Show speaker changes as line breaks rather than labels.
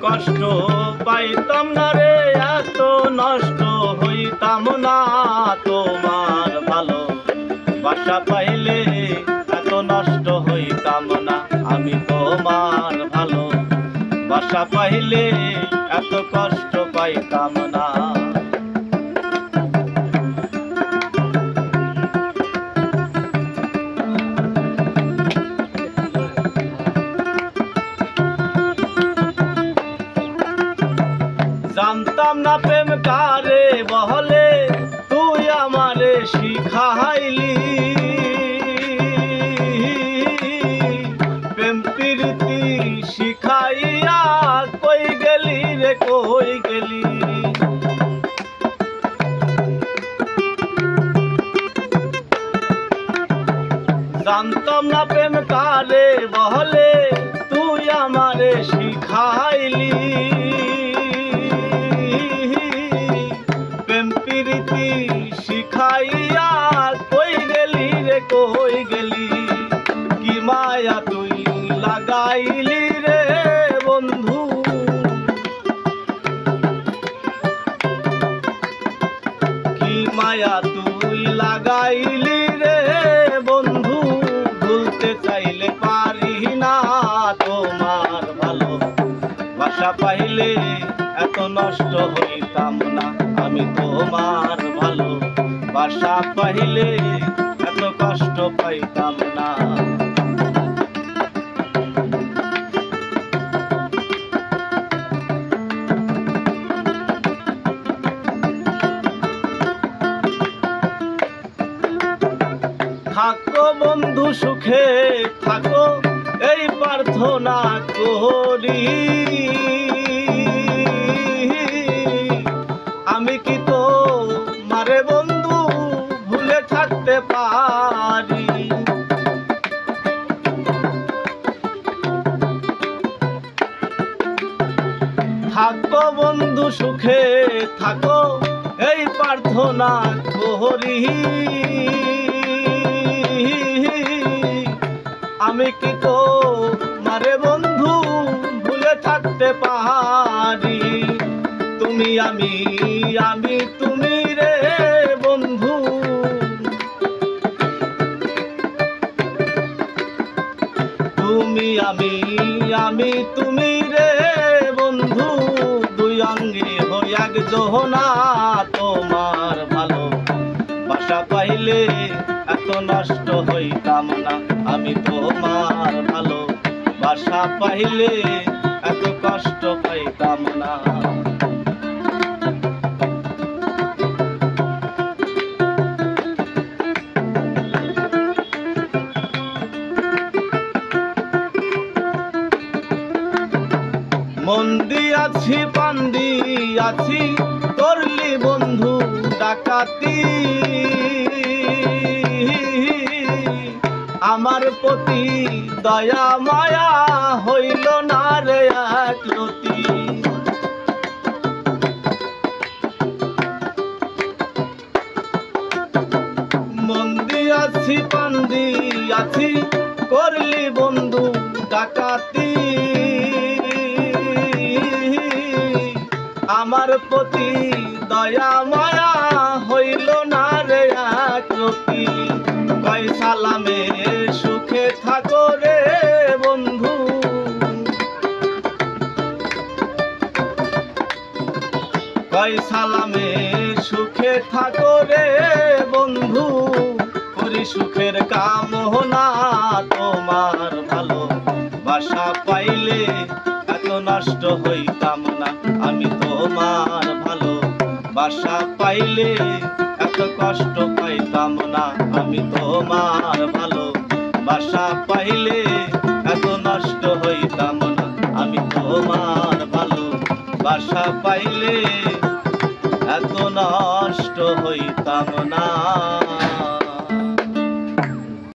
কষ্ট পাইতাম না রে, এত নষ্ট হইতাম না। তোমার ভালো বাসা পাইলে এত নষ্ট হইতাম না। আমি তোমার ভালো বাসা পাইলে এত কষ্ট পাইতাম না। জানতাম না প্রেম কারে বলে, তুই আমারে শিখাইলি। প্রেম প্রীতি শিখাইয়া কই গেলি রে, কই গেলি। জানতাম না প্রেম কারে বলে, তুই আমারে শিখাইলি। শিখাইয়া কই গেলি রে, কই গেলি। কি মায়া তুই লাগাইলি রে বন্ধু, কি মায়া তুই লাগাইলি রে বন্ধু। ভুলতে চাইলে পারি না, তোমার ভালো বাসা পাইলে এত নষ্ট হইতাম না। আমি তোমার ভালো বাসা পাইলে এত কষ্ট পাইতাম না। থাকো বন্ধু সুখে থাকো, এই প্রার্থনা করি। আমি কি তো মারে বন্ধু ভুলে থাকতে পারি। থাকো বন্ধু সুখে থাকো, এই প্রার্থনা করি। আমি কি তো মারে বন্ধু ভুলে থাকতে পারি। তুমি আমি তুমি রে বন্ধু, তুমি আমি তুমি রে বন্ধু। দুই অঙ্গে হই এক জোহনা, তোমার ভালো বাসা পাইলে এত নষ্ট হইতাম না। আমি তোমার ভালো বাসা পাইলে এত কষ্ট পাইতাম না। মন দিয়াছি পান দিয়াছি, করলি বন্ধু ডাকাতি। আমার প্রতি দয়া মায়া হইল না রে এক রতি। মন দিয়াছি পান দিয়াছি, করলি বন্ধু ডাকাতি। আমার প্রতি দয়া মায়া হইল না রে এক রতি। কয় সালামে সুখে থাকো রে বন্ধু, কয় সালামে সুখে থাকো রে বন্ধু। করি সুখের কামনা, তোমার ভালো বাসা পাইলে এত নষ্ট হইতাম না। আমি তোমার ভালো বাসা পাইলে এত কষ্ট পাইতাম না। আমি তোমার ভালো বাসা পাইলে এত নষ্ট হইতাম না। আমি তোমার ভালো বাসা পাইলে এত নষ্ট হইতাম না।